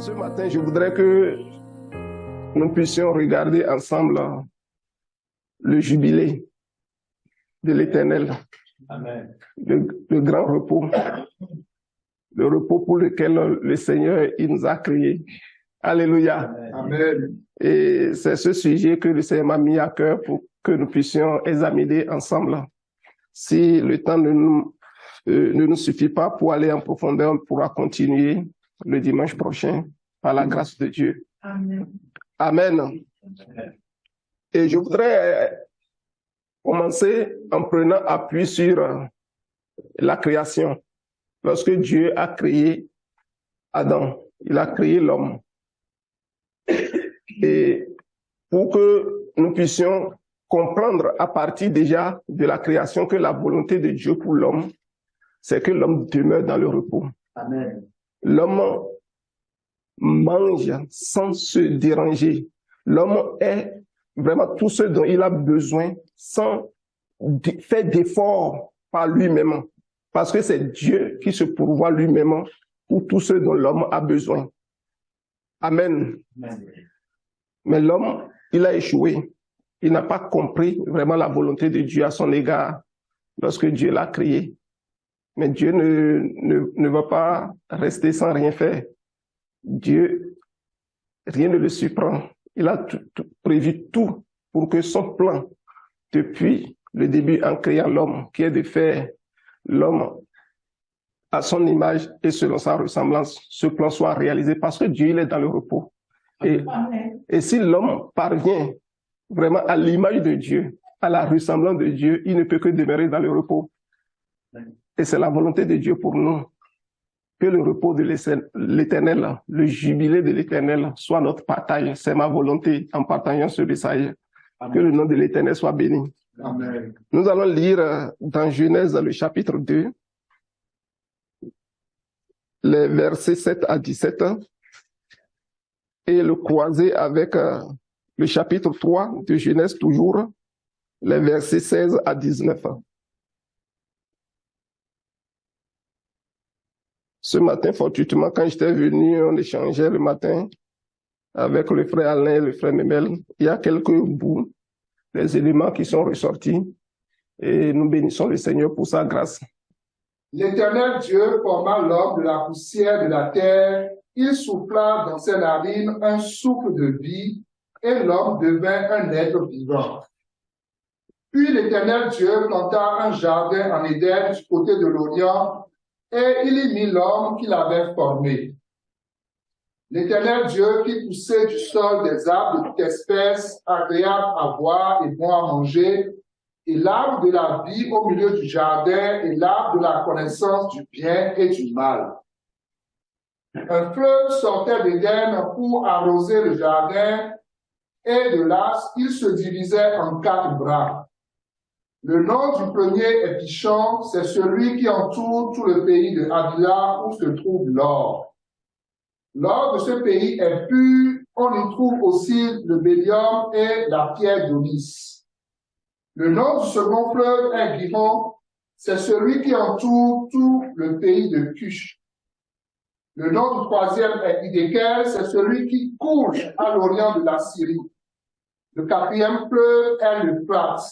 Ce matin, je voudrais que nous puissions regarder ensemble le jubilé de l'Éternel, le grand repos, le repos pour lequel le Seigneur il nous a créés. Alléluia. Amen. Et c'est ce sujet que le Seigneur m'a mis à cœur pour que nous puissions examiner ensemble. Si le temps ne nous suffit pas pour aller en profondeur, on pourra continuer le dimanche prochain par la grâce de Dieu. Amen. Amen. Et je voudrais commencer en prenant appui sur la création. Lorsque Dieu a créé Adam, il a créé l'homme. Et pour que nous puissions comprendre à partir déjà de la création que la volonté de Dieu pour l'homme, c'est que l'homme demeure dans le repos. Amen. L'homme mange sans se déranger. L'homme est vraiment tout ce dont il a besoin sans faire d'efforts par lui-même. Parce que c'est Dieu qui se pourvoit lui-même pour tout ce dont l'homme a besoin. Amen. Amen. Mais l'homme, il a échoué. Il n'a pas compris vraiment la volonté de Dieu à son égard lorsque Dieu l'a créé. Mais Dieu ne va pas rester sans rien faire. Dieu, rien ne le surprend. Il a prévu tout pour que son plan, depuis le début en créant l'homme, qui est de faire l'homme à son image et selon sa ressemblance, ce plan soit réalisé parce que Dieu il est dans le repos. Et si l'homme parvient vraiment à l'image de Dieu, à la ressemblance de Dieu, il ne peut que demeurer dans le repos. Et c'est la volonté de Dieu pour nous que le repos de l'Éternel, le jubilé de l'Éternel soit notre partage. C'est ma volonté en partageant ce message. Que le nom de l'Éternel soit béni. Amen. Nous allons lire dans Genèse, le chapitre 2, les versets 7 à 17, et le croiser avec le chapitre 3 de Genèse toujours, les versets 16 à 19. Ce matin, fortuitement, quand j'étais venu, on échangeait le matin avec le frère Alain et le frère Memel. Il y a quelques bouts, des éléments qui sont ressortis et nous bénissons le Seigneur pour sa grâce. L'Éternel Dieu forma l'homme de la poussière de la terre. Il souffla dans ses narines un souffle de vie et l'homme devint un être vivant. Puis l'Éternel Dieu planta un jardin en Éden du côté de l'Orient et il y mit l'homme qu'il avait formé. L'Éternel Dieu fit pousser du sol des arbres de toute espèce, agréables à voir et bons à manger, et l'arbre de la vie au milieu du jardin et l'arbre de la connaissance du bien et du mal. Un fleuve sortait d'Éden pour arroser le jardin, et de là, il se divisait en 4 bras. Le nom du premier est Pishon, c'est celui qui entoure tout le pays de Havila où se trouve l'or. L'or de ce pays est pur, on y trouve aussi le bélium et la pierre d'onyx. Le nom du second fleuve est Gihon, c'est celui qui entoure tout le pays de Cush. Le nom du troisième est Hiddekel, c'est celui qui coule à l'orient de la Syrie. Le quatrième fleuve est le Prat.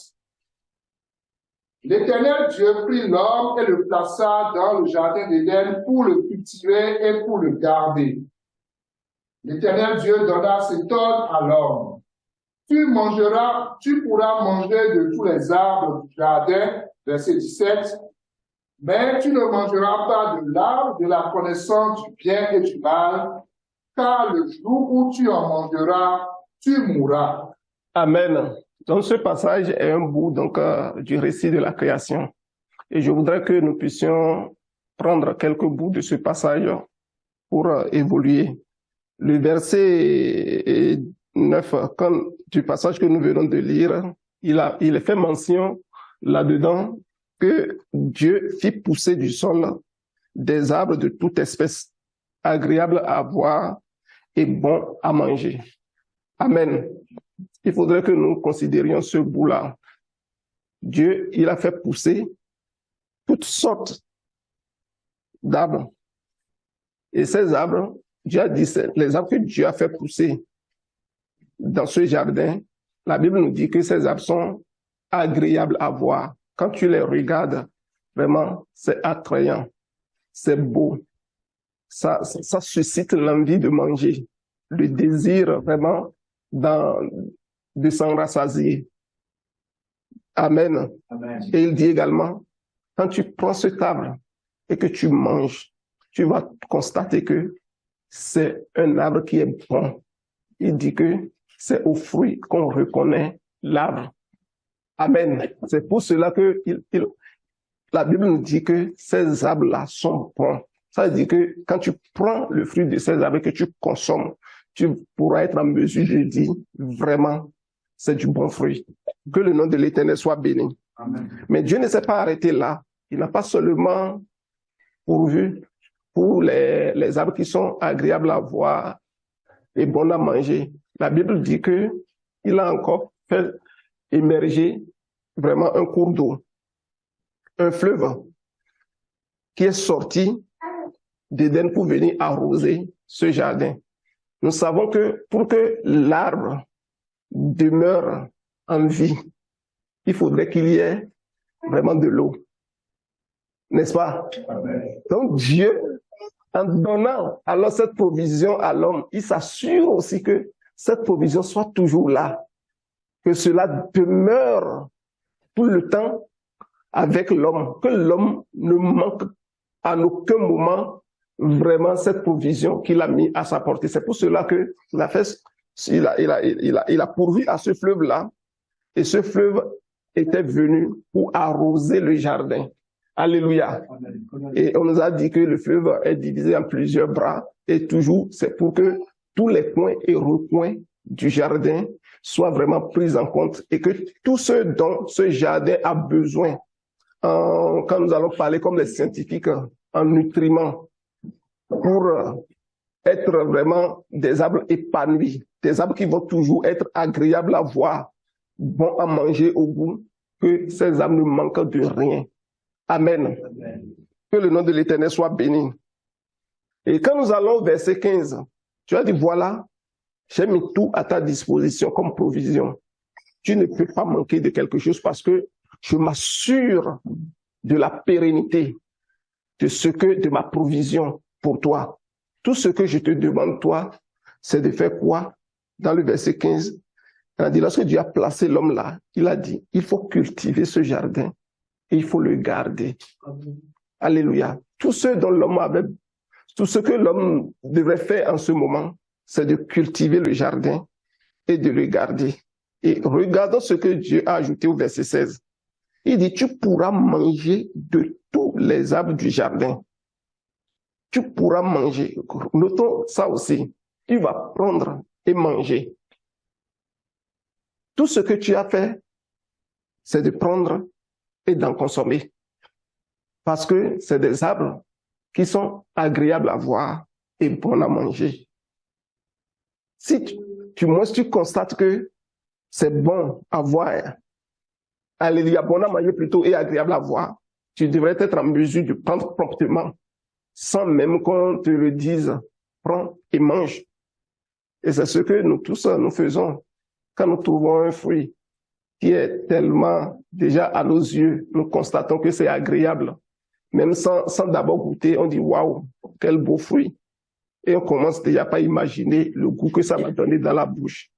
L'Éternel Dieu prit l'homme et le plaça dans le jardin d'Éden pour le cultiver et pour le garder. L'Éternel Dieu donna cet ordre à l'homme. Tu pourras manger de tous les arbres du jardin, verset 17, mais tu ne mangeras pas de l'arbre de la connaissance du bien et du mal, car le jour où tu en mangeras, tu mourras. Amen. Donc ce passage est un bout du récit de la création. Et je voudrais que nous puissions prendre quelques bouts de ce passage pour évoluer. Le verset 9, du passage que nous venons de lire, il fait mention là-dedans que Dieu fit pousser du sol des arbres de toute espèce, agréables à voir et bons à manger. Amen. Il faudrait que nous considérions ce bout-là. Dieu, il a fait pousser toutes sortes d'arbres. Et ces arbres Dieu a dit, les arbres que Dieu a fait pousser dans ce jardin, la Bible nous dit que ces arbres sont agréables à voir. Quand tu les regardes, vraiment, c'est attrayant, c'est beau. Ça suscite l'envie de manger, le désir vraiment de s'en rassasier. Amen. Amen. Et il dit également, quand tu prends cet arbre et que tu manges, tu vas constater que c'est un arbre qui est bon. Il dit que c'est au fruit qu'on reconnaît l'arbre. Amen. C'est pour cela que la Bible nous dit que ces arbres-là sont bons. Ça veut dire que quand tu prends le fruit de ces arbres et que tu consommes, tu pourras être en mesure de dire vraiment, c'est du bon fruit. Que le nom de l'Éternel soit béni. Amen. Mais Dieu ne s'est pas arrêté là. Il n'a pas seulement pourvu pour les arbres qui sont agréables à voir et bons à manger. La Bible dit qu'il a encore fait émerger vraiment un cours d'eau, un fleuve qui est sorti d'Éden pour venir arroser ce jardin. Nous savons que pour que l'arbre demeure en vie, il faudrait qu'il y ait vraiment de l'eau. N'est-ce pas? Amen. Donc Dieu, en donnant alors cette provision à l'homme, il s'assure aussi que cette provision soit toujours là, que cela demeure tout le temps avec l'homme, que l'homme ne manque à aucun moment vraiment cette provision qu'il a mis à sa portée. C'est pour cela que il a pourvu à ce fleuve-là, et ce fleuve était venu pour arroser le jardin. Alléluia. Et on nous a dit que le fleuve est divisé en plusieurs bras, et toujours c'est pour que tous les coins et recoins du jardin soient vraiment pris en compte, et que tout ce dont ce jardin a besoin, quand nous allons parler comme les scientifiques en nutriments, pour être vraiment des arbres épanouis, des arbres qui vont toujours être agréables à voir, bons à manger au goût, que ces arbres ne manquent de rien. Amen. Amen. Que le nom de l'Éternel soit béni. Et quand nous allons au verset 15, tu as dit, voilà, j'ai mis tout à ta disposition comme provision. Tu ne peux pas manquer de quelque chose parce que je m'assure de la pérennité de ma provision pour toi. Tout ce que je te demande, toi, c'est de faire quoi? Dans le verset 15, il a dit, lorsque Dieu a placé l'homme là, il a dit, il faut cultiver ce jardin et il faut le garder. Amen. Alléluia. Tout ce que l'homme devrait faire en ce moment, c'est de cultiver le jardin et de le garder. Et regardons ce que Dieu a ajouté au verset 16. Il dit, tu pourras manger de tous les arbres du jardin. Tu pourras manger. Notons ça aussi. Tu vas prendre et manger. Tout ce que tu as fait, c'est de prendre et d'en consommer. Parce que c'est des arbres qui sont agréables à voir et bons à manger. Si tu constates que c'est bon à voir, alléluia, bon à manger plutôt et agréable à voir, tu devrais être en mesure de prendre promptement, sans même qu'on te le dise, prends et mange. Et c'est ce que nous tous, nous faisons. Quand nous trouvons un fruit qui est tellement déjà à nos yeux, nous constatons que c'est agréable. Même sans d'abord goûter, on dit, waouh, quel beau fruit. Et on commence déjà pas à imaginer le goût que ça va donner dans la bouche.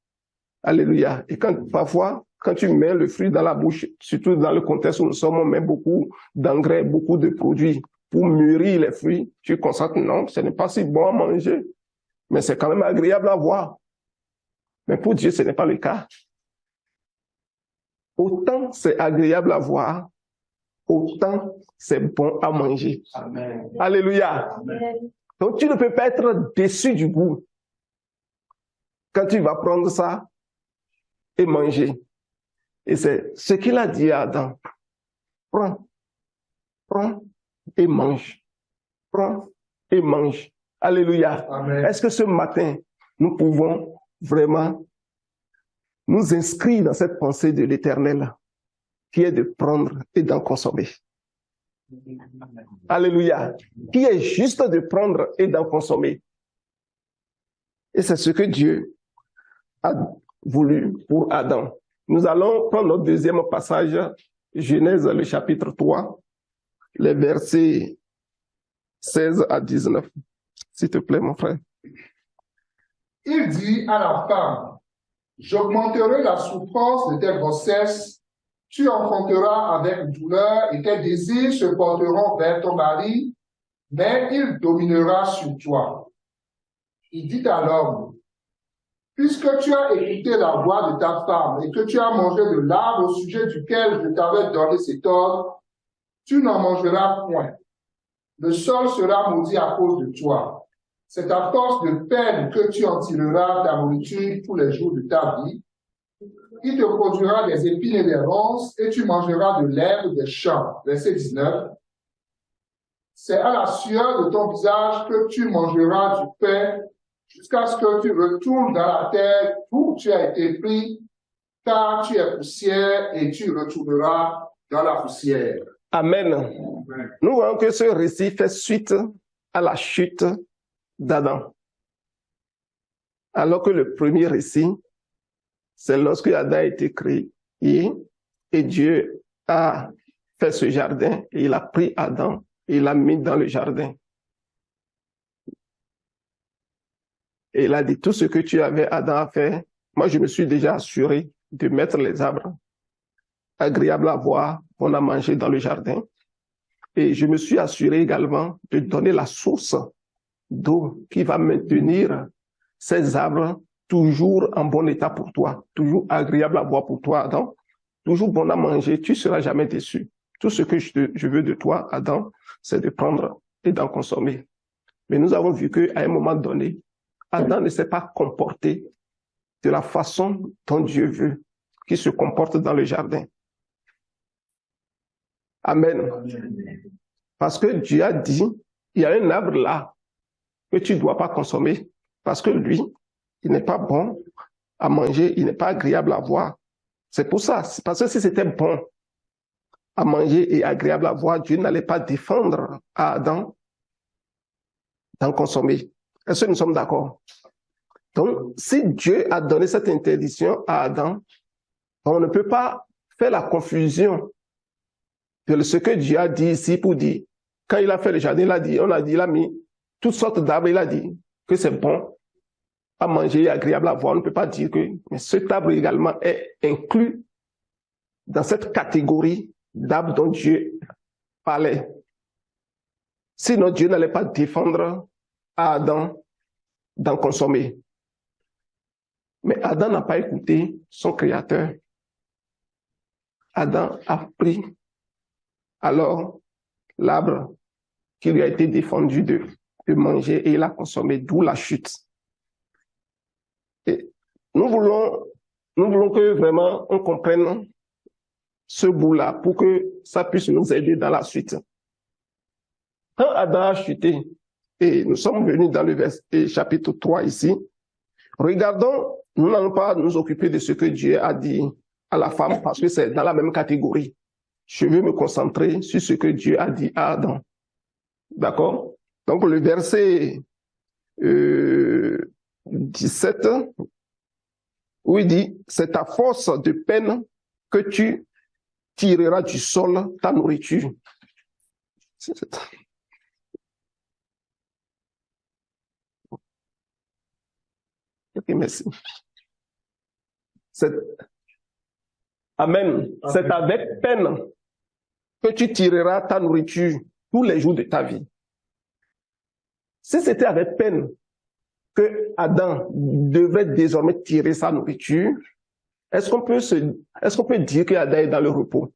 Alléluia. Et parfois, quand tu mets le fruit dans la bouche, surtout dans le contexte où nous sommes, on met beaucoup d'engrais, beaucoup de produits pour mûrir les fruits, tu constates, non, ce n'est pas si bon à manger, mais c'est quand même agréable à voir. Mais pour Dieu, ce n'est pas le cas. Autant c'est agréable à voir, autant c'est bon à manger. Amen. Alléluia. Amen. Donc tu ne peux pas être déçu du goût quand tu vas prendre ça et manger. Et c'est ce qu'il a dit à Adam. Prends et mange. Prends et mange. Alléluia. Amen. Est-ce que ce matin, nous pouvons vraiment nous inscrire dans cette pensée de l'Éternel qui est de prendre et d'en consommer? Alléluia. Qui est juste de prendre et d'en consommer. Et c'est ce que Dieu a voulu pour Adam. Nous allons prendre notre deuxième passage, Genèse, le chapitre 3, les versets 16 à 19. S'il te plaît, mon frère. Il dit à la femme, j'augmenterai la souffrance de tes grossesses, tu enfanteras avec douleur et tes désirs se porteront vers ton mari, mais il dominera sur toi. Il dit à l'homme, puisque tu as écouté la voix de ta femme et que tu as mangé de l'arbre au sujet duquel je t'avais donné cet ordre, tu n'en mangeras point. Le sol sera maudit à cause de toi. C'est à force de peine que tu en tireras ta nourriture tous les jours de ta vie. Il te produira des épines et des ronces, et tu mangeras de l'herbe des champs. Verset 19. C'est à la sueur de ton visage que tu mangeras du pain, jusqu'à ce que tu retournes dans la terre d'où tu as été pris, car tu es poussière et tu retourneras dans la poussière. Amen. Nous voyons que ce récit fait suite à la chute d'Adam. Alors que le premier récit, c'est lorsque Adam a été créé et Dieu a fait ce jardin et il a pris Adam et il l'a mis dans le jardin. Et il a dit, tout ce que tu avais, Adam, à faire, moi je me suis déjà assuré de mettre les arbres agréables à voir, qu'on a mangé dans le jardin. Et je me suis assuré également de donner la source d'eau qui va maintenir ces arbres toujours en bon état pour toi, toujours agréable à voir pour toi, Adam, toujours bon à manger, tu ne seras jamais déçu. Tout ce que je veux de toi, Adam, c'est de prendre et d'en consommer. Mais nous avons vu qu'à un moment donné, Adam ne s'est pas comporté de la façon dont Dieu veut qu'il se comporte dans le jardin. Amen. Parce que Dieu a dit, il y a un arbre là que tu ne dois pas consommer parce que lui, il n'est pas bon à manger, il n'est pas agréable à voir. C'est pour ça, parce que si c'était bon à manger et agréable à voir, Dieu n'allait pas défendre à Adam d'en consommer. Est-ce que nous sommes d'accord? Donc, si Dieu a donné cette interdiction à Adam, on ne peut pas faire la confusion de ce que Dieu a dit ici pour dire, quand il a fait le jardin, il a mis toutes sortes d'arbres, il a dit que c'est bon à manger et agréable à voir. On ne peut pas dire que, mais cet arbre également est inclus dans cette catégorie d'arbres dont Dieu parlait. Sinon, Dieu n'allait pas défendre à Adam d'en consommer. Mais Adam n'a pas écouté son Créateur. Adam a pris alors l'arbre qui lui a été défendu de manger et il a consommé, d'où la chute. Et nous voulons que vraiment on comprenne ce bout-là pour que ça puisse nous aider dans la suite. Quand Adam a chuté, et nous sommes venus dans le chapitre 3 ici, regardons, nous n'allons pas nous occuper de ce que Dieu a dit à la femme parce que c'est dans la même catégorie. Je veux me concentrer sur ce que Dieu a dit à Adam. D'accord? Donc le verset 17, où il dit, c'est à force de peine que tu tireras du sol ta nourriture. Ok, merci. Amen. C'est avec peine que tu tireras ta nourriture tous les jours de ta vie. Si c'était avec peine que Adam devait désormais tirer sa nourriture, est-ce qu'on peut dire qu'Adam est dans le repos?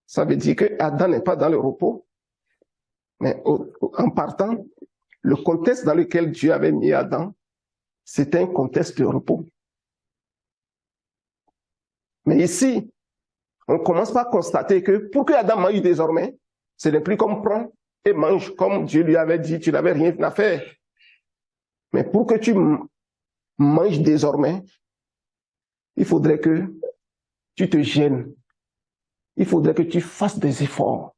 Ça veut dire que Adam n'est pas dans le repos. Mais en partant, le contexte dans lequel Dieu avait mis Adam, c'était un contexte de repos. Mais ici, on commence par constater que pour que Adam mange désormais, ce n'est plus comme prend et mange comme Dieu lui avait dit, tu n'avais rien à faire. Mais pour que tu manges désormais, il faudrait que tu te gênes. Il faudrait que tu fasses des efforts.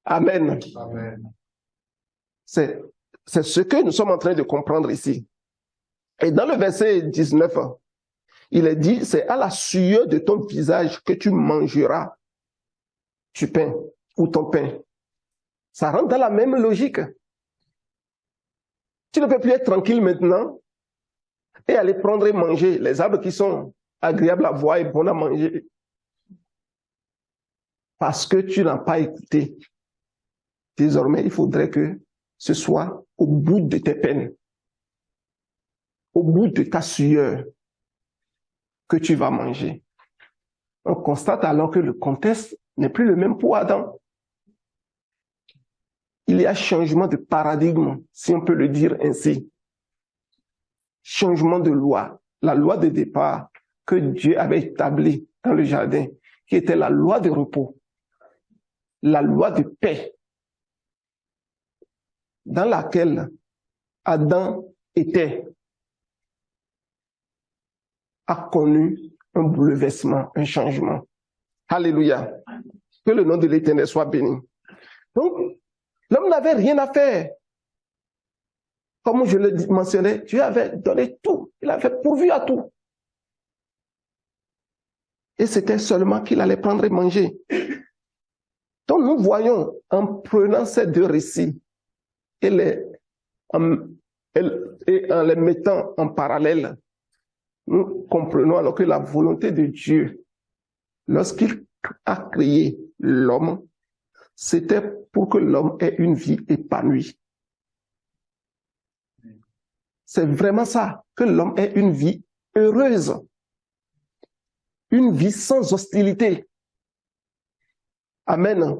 Amen. Amen. C'est C'est ce que nous sommes en train de comprendre ici. Et dans le verset 19, il est dit, c'est à la sueur de ton visage que tu mangeras du pain ou ton pain. Ça rentre dans la même logique. Tu ne peux plus être tranquille maintenant et aller prendre et manger les arbres qui sont agréables à voir et bons à manger. Parce que tu n'as pas écouté. Désormais, il faudrait que ce soit au bout de tes peines, au bout de ta sueur, que tu vas manger. On constate alors que le contexte n'est plus le même pour Adam. Il y a changement de paradigme, si on peut le dire ainsi. Changement de loi. La loi de départ que Dieu avait établie dans le jardin, qui était la loi de repos, la loi de paix, dans laquelle Adam était, a connu un bouleversement, un changement. Alléluia. Que le nom de l'Éternel soit béni. Donc, l'homme n'avait rien à faire. Comme je le mentionnais, Dieu avait donné tout. Il avait pourvu à tout. Et c'était seulement qu'il allait prendre et manger. Donc, nous voyons, en prenant ces deux récits et en les mettant en parallèle, nous comprenons alors que la volonté de Dieu, lorsqu'il a créé l'homme, c'était pour que l'homme ait une vie épanouie. C'est vraiment ça, que l'homme ait une vie heureuse, une vie sans hostilité. Amen.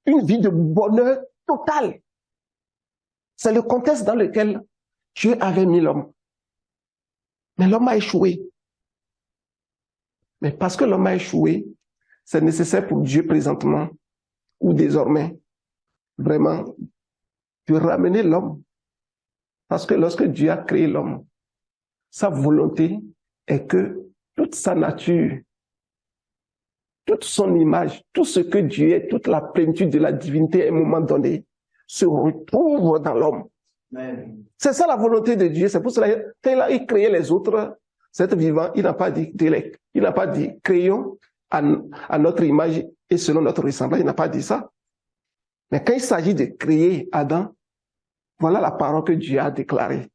Une vie de bonheur total. C'est le contexte dans lequel Dieu avait mis l'homme. Mais l'homme a échoué. Mais parce que l'homme a échoué, c'est nécessaire pour Dieu présentement, ou désormais, vraiment, de ramener l'homme. Parce que lorsque Dieu a créé l'homme, sa volonté est que toute sa nature, toute son image, tout ce que Dieu est, toute la plénitude de la divinité à un moment donné, se retrouve dans l'homme. C'est ça la volonté de Dieu. C'est pour cela que quand il a créé les autres êtres vivants, il n'a pas dit créons à notre image et selon notre ressemblance. Il n'a pas dit ça. Mais quand il s'agit de créer Adam, voilà la parole que Dieu a déclarée.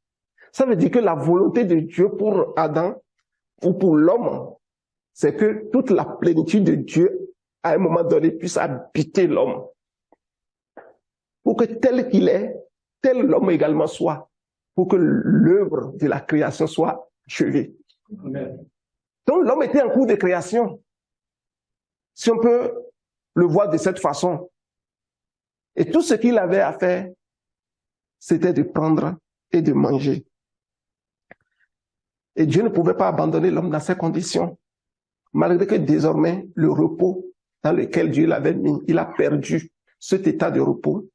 Ça veut dire que la volonté de Dieu pour Adam ou pour l'homme, c'est que toute la plénitude de Dieu, à un moment donné, puisse habiter l'homme. Pour que tel qu'il est, tel l'homme également soit, pour que l'œuvre de la création soit achevée. Amen. Donc l'homme était en cours de création, si on peut le voir de cette façon. Et tout ce qu'il avait à faire, c'était de prendre et de manger. Et Dieu ne pouvait pas abandonner l'homme dans ces conditions, malgré que désormais, le repos dans lequel Dieu l'avait mis, il a perdu cet état de repos.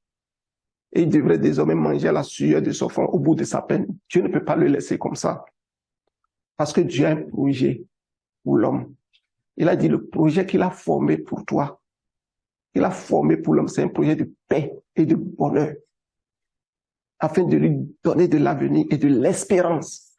Et il devrait désormais manger à la sueur de son front au bout de sa peine. Dieu ne peut pas le laisser comme ça. Parce que Dieu a un projet pour l'homme. Il a dit le projet qu'il a formé pour toi, qu'il a formé pour l'homme, c'est un projet de paix et de bonheur, afin de lui donner de l'avenir et de l'espérance.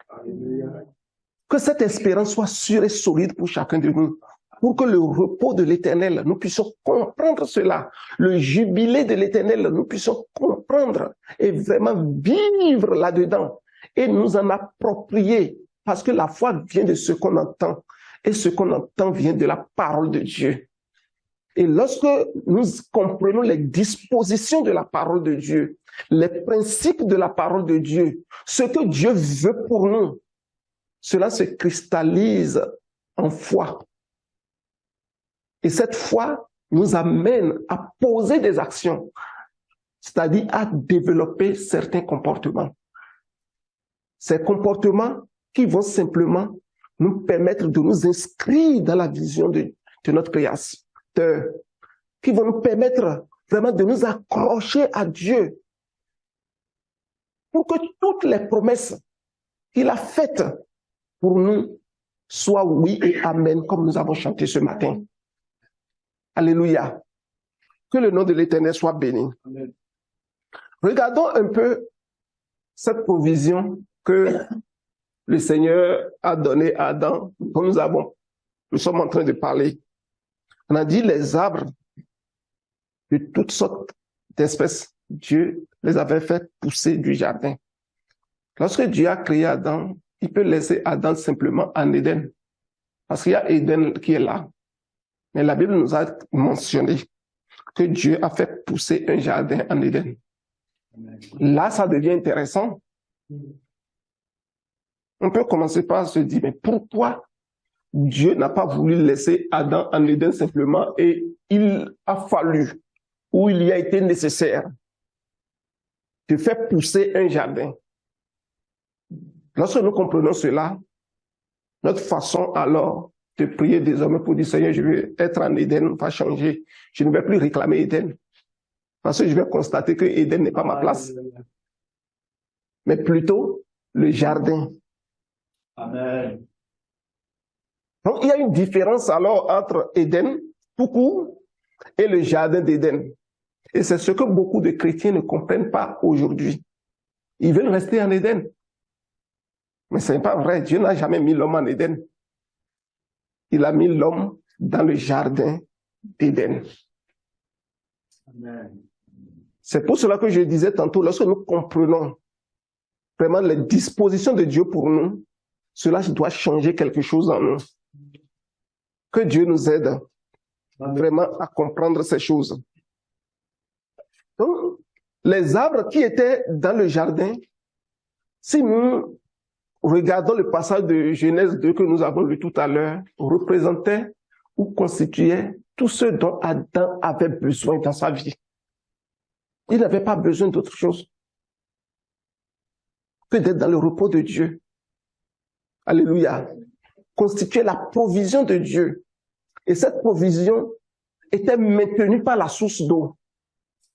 Que cette espérance soit sûre et solide pour chacun de nous. Pour que le repos de l'Éternel, nous puissions comprendre cela. Le jubilé de l'Éternel, nous puissions comprendre et vraiment vivre là-dedans et nous en approprier. Parce que la foi vient de ce qu'on entend et ce qu'on entend vient de la parole de Dieu. Et lorsque nous comprenons les dispositions de la parole de Dieu, les principes de la parole de Dieu, ce que Dieu veut pour nous, cela se cristallise en foi. Et cette foi nous amène à poser des actions, c'est-à-dire à développer certains comportements. Ces comportements qui vont simplement nous permettre de nous inscrire dans la vision de notre Créateur, qui vont nous permettre vraiment de nous accrocher à Dieu, pour que toutes les promesses qu'il a faites pour nous soient oui et amen, comme nous avons chanté ce matin. Alléluia. Que le nom de l'Éternel soit béni. Amen. Regardons un peu cette provision que le Seigneur a donnée à Adam, dont nous sommes en train de parler. On a dit les arbres de toutes sortes d'espèces, Dieu les avait fait pousser du jardin. Lorsque Dieu a créé Adam, il peut laisser Adam simplement en Éden. Parce qu'il y a Éden qui est là. Mais la Bible nous a mentionné que Dieu a fait pousser un jardin en Éden. Là, ça devient intéressant. On peut commencer par se dire, mais pourquoi Dieu n'a pas voulu laisser Adam en Éden simplement et il a fallu, ou il y a été nécessaire, de faire pousser un jardin. Lorsque nous comprenons cela, notre façon alors de prier désormais pour dire, Seigneur, je veux être en Éden, va changer. Je ne vais plus réclamer Éden. Parce que je vais constater que Éden n'est pas ma place. Mais plutôt le jardin. Amen. Donc, il y a une différence alors entre Éden, tout court, et le jardin d'Éden. Et c'est ce que beaucoup de chrétiens ne comprennent pas aujourd'hui. Ils veulent rester en Éden. Mais ce n'est pas vrai. Dieu n'a jamais mis l'homme en Éden. Il a mis l'homme dans le jardin d'Éden. Amen. C'est pour cela que je disais tantôt, lorsque nous comprenons vraiment les dispositions de Dieu pour nous, cela doit changer quelque chose en nous. Que Dieu nous aide vraiment à comprendre ces choses. Donc, les arbres qui étaient dans le jardin, si nous regardons le passage de Genèse 2 que nous avons lu tout à l'heure, représentaient ou constituaient tout ce dont Adam avait besoin dans sa vie. Il n'avait pas besoin d'autre chose que d'être dans le repos de Dieu. Alléluia. Constituait la provision de Dieu. Et cette provision était maintenue par la source d'eau.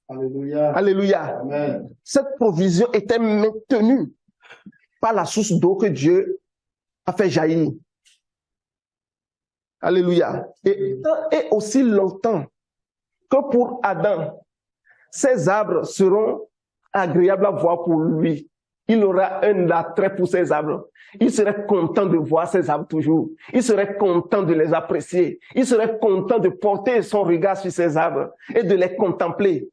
Alléluia. Alléluia. Amen. Cette provision était maintenue par la source d'eau que Dieu a fait jaillir. Alléluia. Et aussi longtemps que pour Adam, ces arbres seront agréables à voir pour lui. Il aura un attrait pour ces arbres. Il serait content de voir ces arbres toujours. Il serait content de les apprécier. Il serait content de porter son regard sur ces arbres et de les contempler.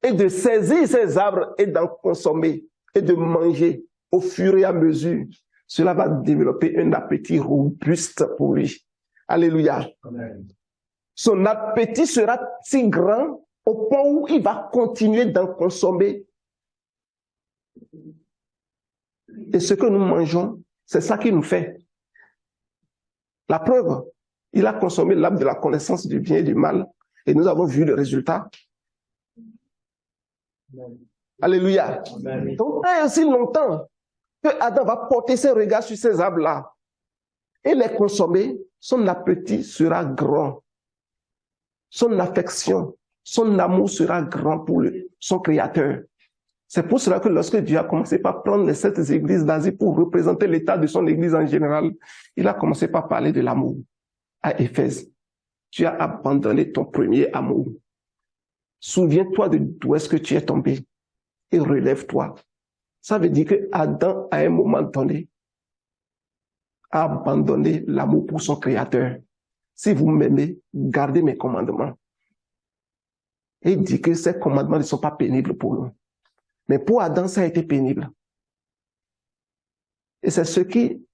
Et de saisir ces arbres et d'en consommer et de manger au fur et à mesure. Cela va développer un appétit robuste pour lui. Alléluia. Amen. Son appétit sera si grand au point où il va continuer d'en consommer. Et ce que nous mangeons, c'est ça qui nous fait. La preuve, il a consommé l'arbre de la connaissance du bien et du mal, et nous avons vu le résultat. Amen. Alléluia. Amen. Donc, il y a aussi longtemps que Adam va porter ses regards sur ces arbres-là et les consommer, son appétit sera grand. Son affection, son amour sera grand pour son Créateur. C'est pour cela que lorsque Dieu a commencé par prendre les 7 églises d'Asie pour représenter l'état de son église en général, il a commencé par parler de l'amour. À Éphèse, tu as abandonné ton premier amour. Souviens-toi de d'où est-ce que tu es tombé et relève-toi. Ça veut dire que Adam, à un moment donné, a abandonné l'amour pour son Créateur. Si vous m'aimez, gardez mes commandements. Et il dit que ces commandements ne sont pas pénibles pour nous. Mais pour Adam, ça a été pénible. Et c'est ce qui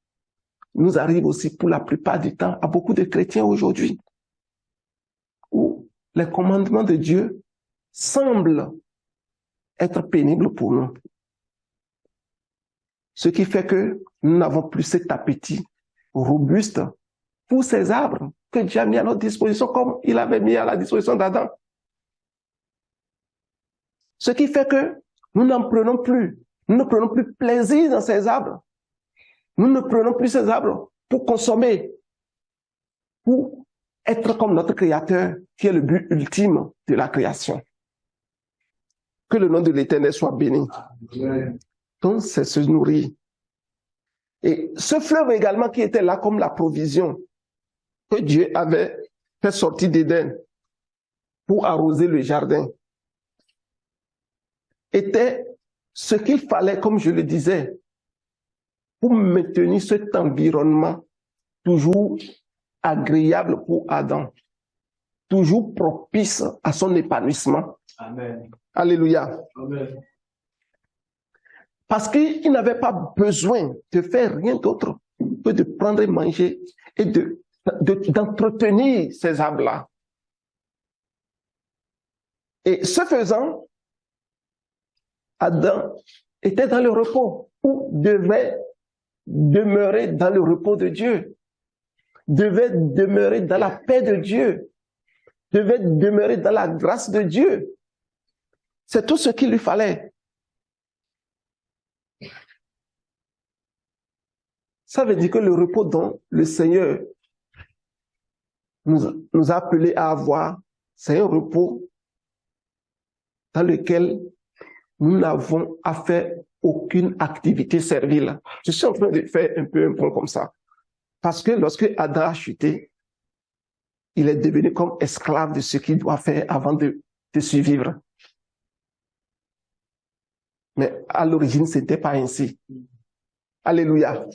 nous arrive aussi pour la plupart du temps à beaucoup de chrétiens aujourd'hui, où les commandements de Dieu semblent être pénibles pour nous. Ce qui fait que nous n'avons plus cet appétit robuste pour ces arbres que Dieu a mis à notre disposition comme il avait mis à la disposition d'Adam. Ce qui fait que nous n'en prenons plus. Nous ne prenons plus plaisir dans ces arbres. Nous ne prenons plus ces arbres pour consommer, pour être comme notre Créateur, qui est le but ultime de la création. Que le nom de l'Éternel soit béni. Amen. Donc, c'est se nourrir. Et ce fleuve également qui était là comme la provision que Dieu avait fait sortir d'Éden pour arroser le jardin, était ce qu'il fallait, comme je le disais, pour maintenir cet environnement toujours agréable pour Adam, toujours propice à son épanouissement. Amen. Alléluia. Amen. Parce qu'il n'avait pas besoin de faire rien d'autre que de prendre et manger et d'entretenir ces arbres-là. Et ce faisant, Adam était dans le repos, ou devait demeurer dans le repos de Dieu, devait demeurer dans la paix de Dieu, devait demeurer dans la grâce de Dieu. C'est tout ce qu'il lui fallait. Ça veut dire que le repos dont le Seigneur nous a appelés à avoir, c'est un repos dans lequel nous n'avons à faire aucune activité servile. Je suis en train de faire un peu un point comme ça. Parce que lorsque Adam a chuté, il est devenu comme esclave de ce qu'il doit faire avant de survivre. Mais à l'origine, ce n'était pas ainsi. Alléluia.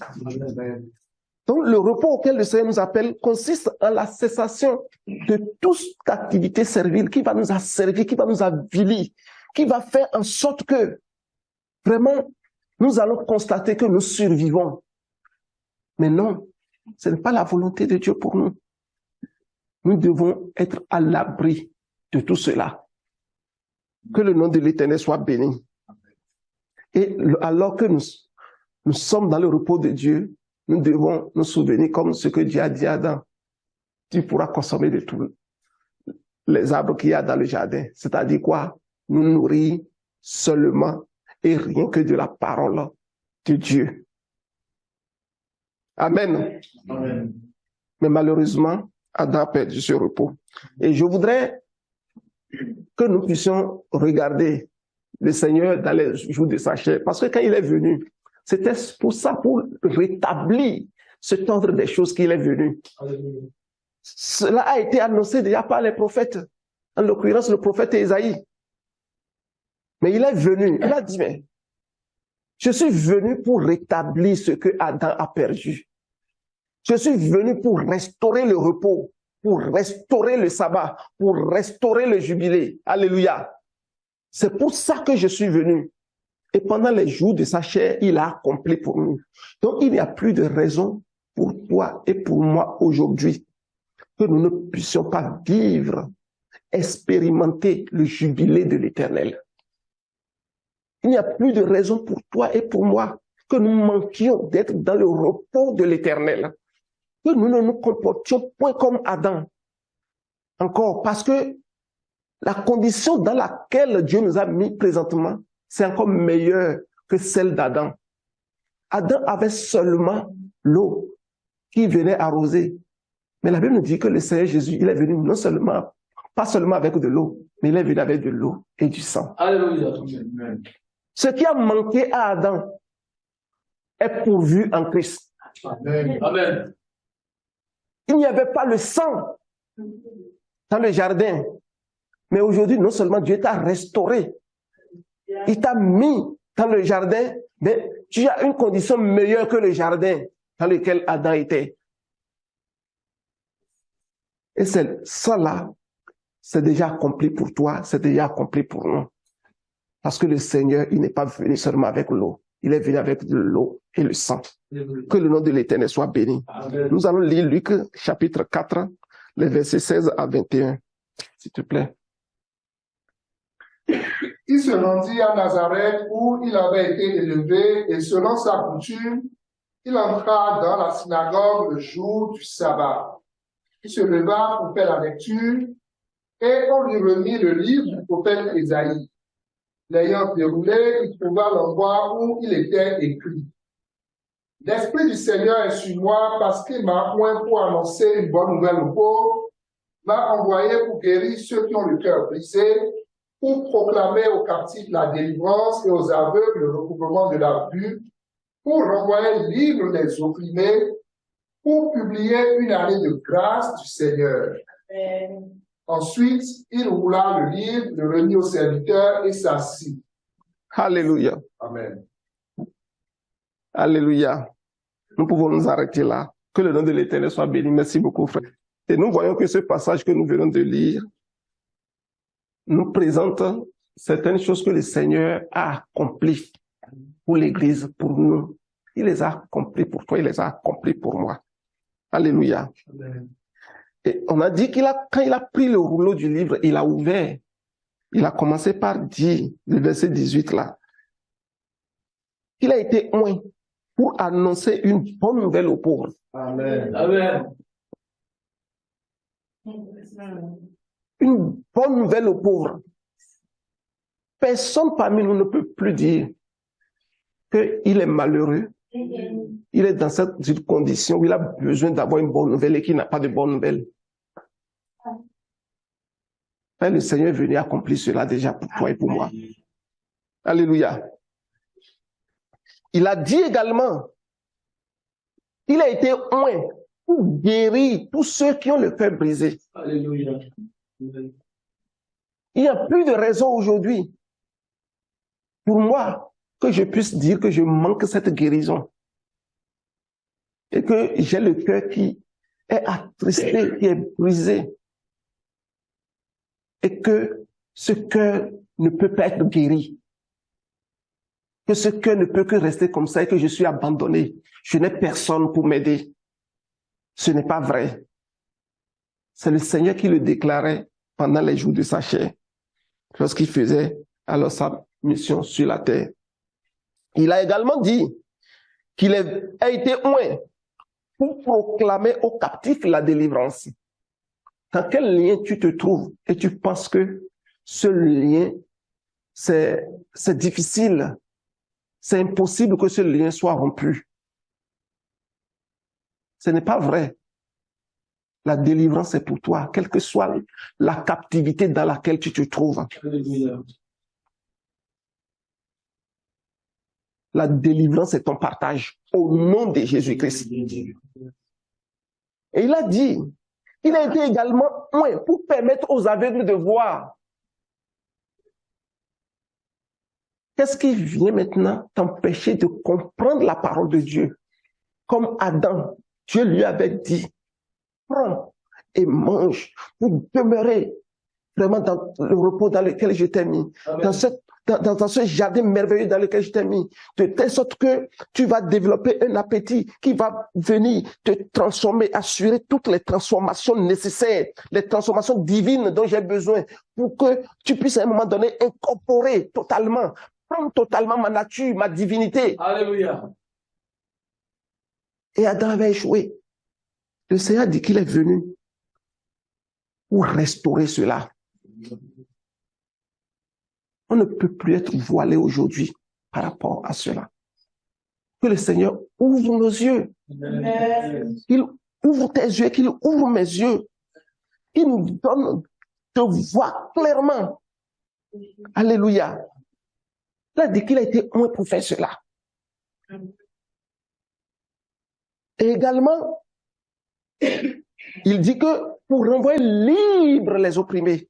Donc, le repos auquel le Seigneur nous appelle consiste en la cessation de toute activité servile qui va nous asservir, qui va nous avilir, qui va faire en sorte que vraiment nous allons constater que nous survivons. Mais non, ce n'est pas la volonté de Dieu pour nous. Nous devons être à l'abri de tout cela. Que le nom de l'Éternel soit béni. Et alors que nous sommes dans le repos de Dieu, nous devons nous souvenir comme ce que Dieu a dit à Adam. Tu pourras consommer de tous les arbres qu'il y a dans le jardin. C'est-à-dire quoi? Nous nourrir seulement et rien que de la parole de Dieu. Amen. Amen. Mais malheureusement, Adam a perdu ce repos. Et je voudrais que nous puissions regarder le Seigneur dans les jours de sa chair. Parce que quand il est venu, c'était pour ça, pour rétablir cet ordre des choses qu'il est venu. Alléluia. Cela a été annoncé déjà par les prophètes, en l'occurrence le prophète Ésaïe. Mais il est venu, il a dit, mais je suis venu pour rétablir ce que Adam a perdu. Je suis venu pour restaurer le repos, pour restaurer le sabbat, pour restaurer le jubilé. Alléluia. C'est pour ça que je suis venu. Et pendant les jours de sa chair, il a accompli pour nous. Donc, il n'y a plus de raison pour toi et pour moi aujourd'hui que nous ne puissions pas vivre, expérimenter le jubilé de l'Éternel. Il n'y a plus de raison pour toi et pour moi que nous manquions d'être dans le repos de l'Éternel. Que nous ne nous comportions point comme Adam. Encore, parce que la condition dans laquelle Dieu nous a mis présentement, c'est encore meilleur que celle d'Adam. Adam avait seulement l'eau qui venait arroser. Mais la Bible nous dit que le Seigneur Jésus, il est venu non seulement, pas seulement avec de l'eau, mais il est venu avec de l'eau et du sang. Alléluia. Ce qui a manqué à Adam est pourvu en Christ. Amen. Amen. Il n'y avait pas le sang dans le jardin. Mais aujourd'hui, non seulement Dieu t'a restauré, il t'a mis dans le jardin, mais tu as une condition meilleure que le jardin dans lequel Adam était. Et ça là, c'est déjà accompli pour toi, c'est déjà accompli pour nous. Parce que le Seigneur, il n'est pas venu seulement avec l'eau, il est venu avec de l'eau et le sang. Que le nom de l'Éternel soit béni. Amen. Nous allons lire Luc chapitre 4, les versets 16 à 21, s'il te plaît. Il se rendit à Nazareth où il avait été élevé et selon sa coutume, il entra dans la synagogue le jour du sabbat. Il se leva pour faire la lecture et on lui remit le livre du prophète Ésaïe. L'ayant déroulé, il trouva l'endroit où il était écrit. L'Esprit du Seigneur est sur moi parce qu'il m'a oint pour annoncer une bonne nouvelle aux pauvres, m'a envoyé pour guérir ceux qui ont le cœur brisé, pour proclamer aux captifs la délivrance et aux aveugles le recouvrement de la vue, pour renvoyer libre les opprimés, pour publier une année de grâce du Seigneur. Ensuite, il roula le livre, le remit au serviteur et s'assit. Alléluia. Amen. Alléluia. Nous pouvons nous arrêter là. Que le nom de l'Éternel soit béni. Merci beaucoup, frère. Et nous voyons que ce passage que nous venons de lire nous présente certaines choses que le Seigneur a accomplies pour l'Église, pour nous. Il les a accomplies pour toi, il les a accomplies pour moi. Alléluia. Amen. Et on a dit quand il a pris le rouleau du livre, il a ouvert. Il a commencé par dire, le verset 18 là, qu'il a été oint pour annoncer une bonne nouvelle aux pauvres. Amen. Amen. Une bonne nouvelle aux pauvres. Personne parmi nous ne peut plus dire qu'il est malheureux. Il est dans cette condition où il a besoin d'avoir une bonne nouvelle et qu'il n'a pas de bonne nouvelle. Mais le Seigneur est venu accomplir cela déjà pour toi et pour moi. Alléluia. Il a dit également qu'il a été oint pour guérir tous ceux qui ont le cœur brisé. Alléluia. Il n'y a plus de raison aujourd'hui pour moi que je puisse dire que je manque cette guérison et que j'ai le cœur qui est attristé, qui est brisé et que ce cœur ne peut pas être guéri, que ce cœur ne peut que rester comme ça et que je suis abandonné. Je n'ai personne pour m'aider. Ce n'est pas vrai. C'est le Seigneur qui le déclarait pendant les jours de sa chair, lorsqu'il faisait alors sa mission sur la terre. Il a également dit qu'il a été oint pour proclamer aux captifs la délivrance. Dans quel lien tu te trouves et tu penses que ce lien, c'est difficile, c'est impossible que ce lien soit rompu. Ce n'est pas vrai. La délivrance est pour toi, quelle que soit la captivité dans laquelle tu te trouves. Alléluia. La délivrance est ton partage au nom de Jésus-Christ. Et il a dit, il a été également oint pour permettre aux aveugles de voir. Qu'est-ce qui vient maintenant t'empêcher de comprendre la parole de Dieu? Comme Adam, Dieu lui avait dit, prends et mange pour demeurer vraiment dans le repos dans lequel je t'ai mis, dans ce jardin merveilleux dans lequel je t'ai mis, de telle sorte que tu vas développer un appétit qui va venir te transformer, assurer toutes les transformations nécessaires, les transformations divines dont j'ai besoin pour que tu puisses à un moment donné incorporer totalement, prendre totalement ma nature, ma divinité. Alléluia. Et Adam avait échoué. Le Seigneur dit qu'il est venu pour restaurer cela. On ne peut plus être voilé aujourd'hui par rapport à cela. Que le Seigneur ouvre nos yeux. Qu'il ouvre tes yeux, qu'il ouvre mes yeux. Qu'il nous donne de voir clairement. Alléluia. Il a dit qu'il a été oint pour faire cela. Et également, il dit que pour renvoyer libre les opprimés.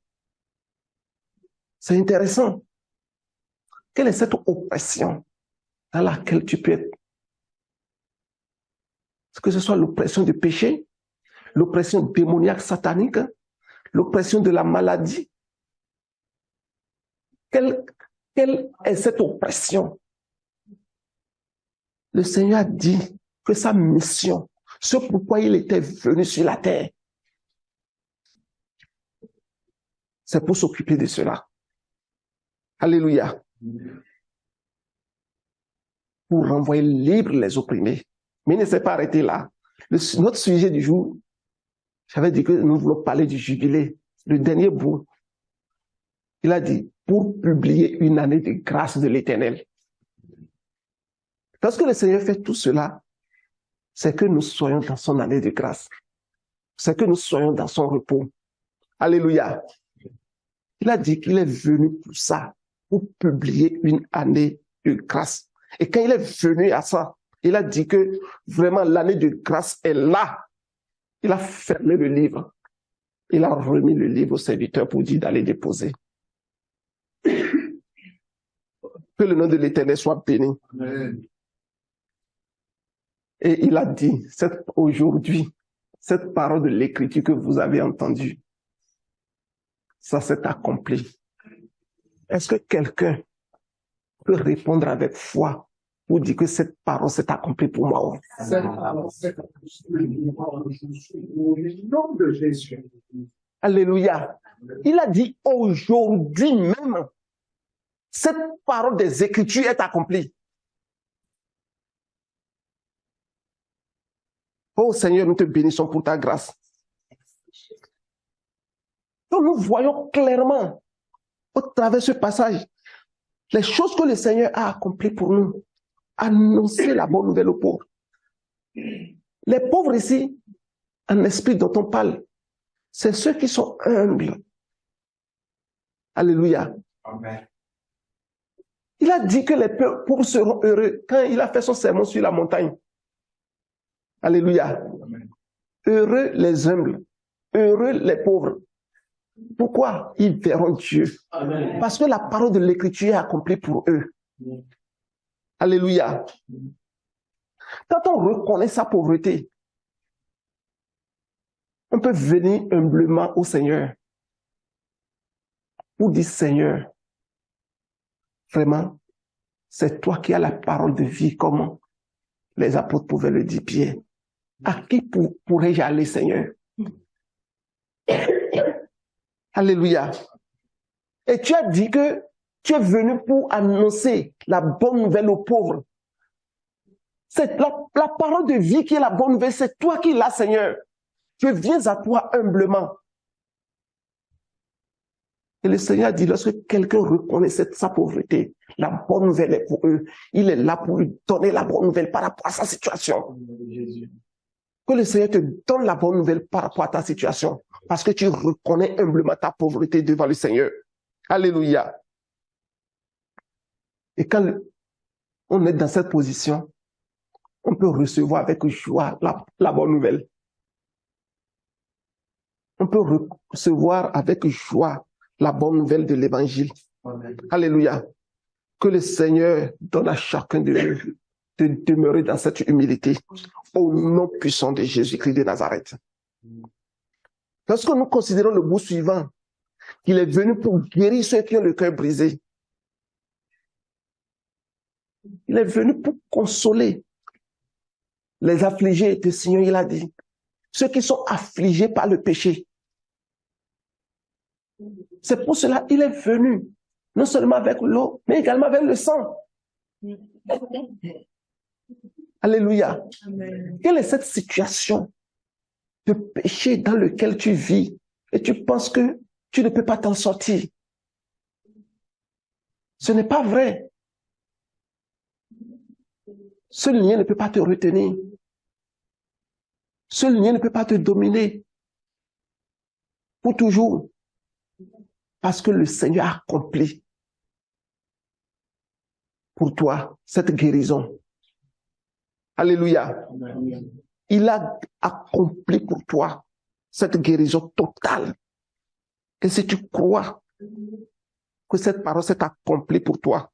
C'est intéressant. Quelle est cette oppression dans laquelle tu peux être? Est-ce que ce soit l'oppression du péché, l'oppression démoniaque satanique, l'oppression de la maladie? Quelle est cette oppression? Le Seigneur a dit que sa mission, ce pourquoi il était venu sur la terre, c'est pour s'occuper de cela. Alléluia. Pour renvoyer libre les opprimés. Mais il ne s'est pas arrêté là. Notre sujet du jour, j'avais dit que nous voulons parler du jubilé, le dernier bout. Il a dit, pour publier une année de grâce de l'Éternel. Lorsque le Seigneur fait tout cela, c'est que nous soyons dans son année de grâce. C'est que nous soyons dans son repos. Alléluia. Il a dit qu'il est venu pour ça, pour publier une année de grâce. Et quand il est venu à ça, il a dit que vraiment l'année de grâce est là. Il a fermé le livre. Il a remis le livre au serviteur pour dire d'aller déposer. Que le nom de l'Éternel soit béni. Amen. Et il a dit, aujourd'hui, cette parole de l'Écriture que vous avez entendue, ça s'est accompli. Est-ce que quelqu'un peut répondre avec foi pour dire que cette parole s'est accomplie pour moi? Cette parole s'est accomplie au nom de Jésus. Alléluia. Il a dit aujourd'hui même, cette parole des Écritures est accomplie. Oh Seigneur, nous te bénissons pour ta grâce. Donc nous voyons clairement au travers de ce passage les choses que le Seigneur a accomplies pour nous. Annoncer la bonne nouvelle aux pauvres. Les pauvres ici, en esprit dont on parle, c'est ceux qui sont humbles. Alléluia. Amen. Il a dit que les pauvres seront heureux quand il a fait son sermon sur la montagne. Alléluia. Amen. Heureux les humbles, heureux les pauvres. Pourquoi? Ils verront Dieu. Amen. Parce que la parole de l'Écriture est accomplie pour eux. Alléluia. Quand on reconnaît sa pauvreté, on peut venir humblement au Seigneur pour dire, Seigneur, vraiment, c'est toi qui as la parole de vie, comme les apôtres pouvaient le dire, Pierre. À qui pourrais-je aller, Seigneur? Alléluia. Et tu as dit que tu es venu pour annoncer la bonne nouvelle aux pauvres. C'est la parole de vie qui est la bonne nouvelle, c'est toi qui l'as, Seigneur. Je viens à toi humblement. Et le Seigneur dit, lorsque quelqu'un reconnaît sa pauvreté, la bonne nouvelle est pour eux. Il est là pour lui donner la bonne nouvelle par rapport à sa situation. Que le Seigneur te donne la bonne nouvelle par rapport à ta situation. Parce que tu reconnais humblement ta pauvreté devant le Seigneur. Alléluia. Et quand on est dans cette position, on peut recevoir avec joie la bonne nouvelle. On peut recevoir avec joie la bonne nouvelle de l'évangile. Amen. Alléluia. Que le Seigneur donne à chacun de nous de demeurer dans cette humilité au nom puissant de Jésus-Christ de Nazareth. Lorsque nous considérons le bout suivant, qu'il est venu pour guérir ceux qui ont le cœur brisé. Il est venu pour consoler les affligés. Le Seigneur, il a dit, ceux qui sont affligés par le péché. C'est pour cela qu'il est venu, non seulement avec l'eau, mais également avec le sang. Alléluia. Amen. Quelle est cette situation de péché dans laquelle tu vis et tu penses que tu ne peux pas t'en sortir? Ce n'est pas vrai. Ce lien ne peut pas te retenir. Ce lien ne peut pas te dominer pour toujours. Parce que le Seigneur a accompli pour toi cette guérison. Alléluia. Amen. Il a accompli pour toi cette guérison totale. Et si tu crois que cette parole s'est accomplie pour toi,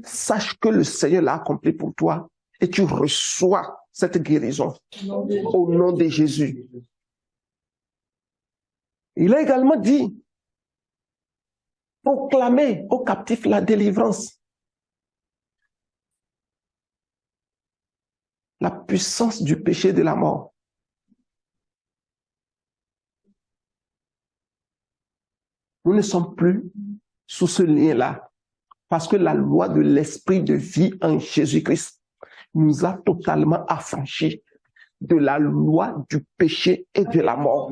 sache que le Seigneur l'a accompli pour toi et tu reçois cette guérison au nom de Jésus. Il a également dit, proclamer aux captifs la délivrance. La puissance du péché de la mort. Nous ne sommes plus sous ce lien-là, parce que la loi de l'esprit de vie en Jésus-Christ nous a totalement affranchis de la loi du péché et de la mort.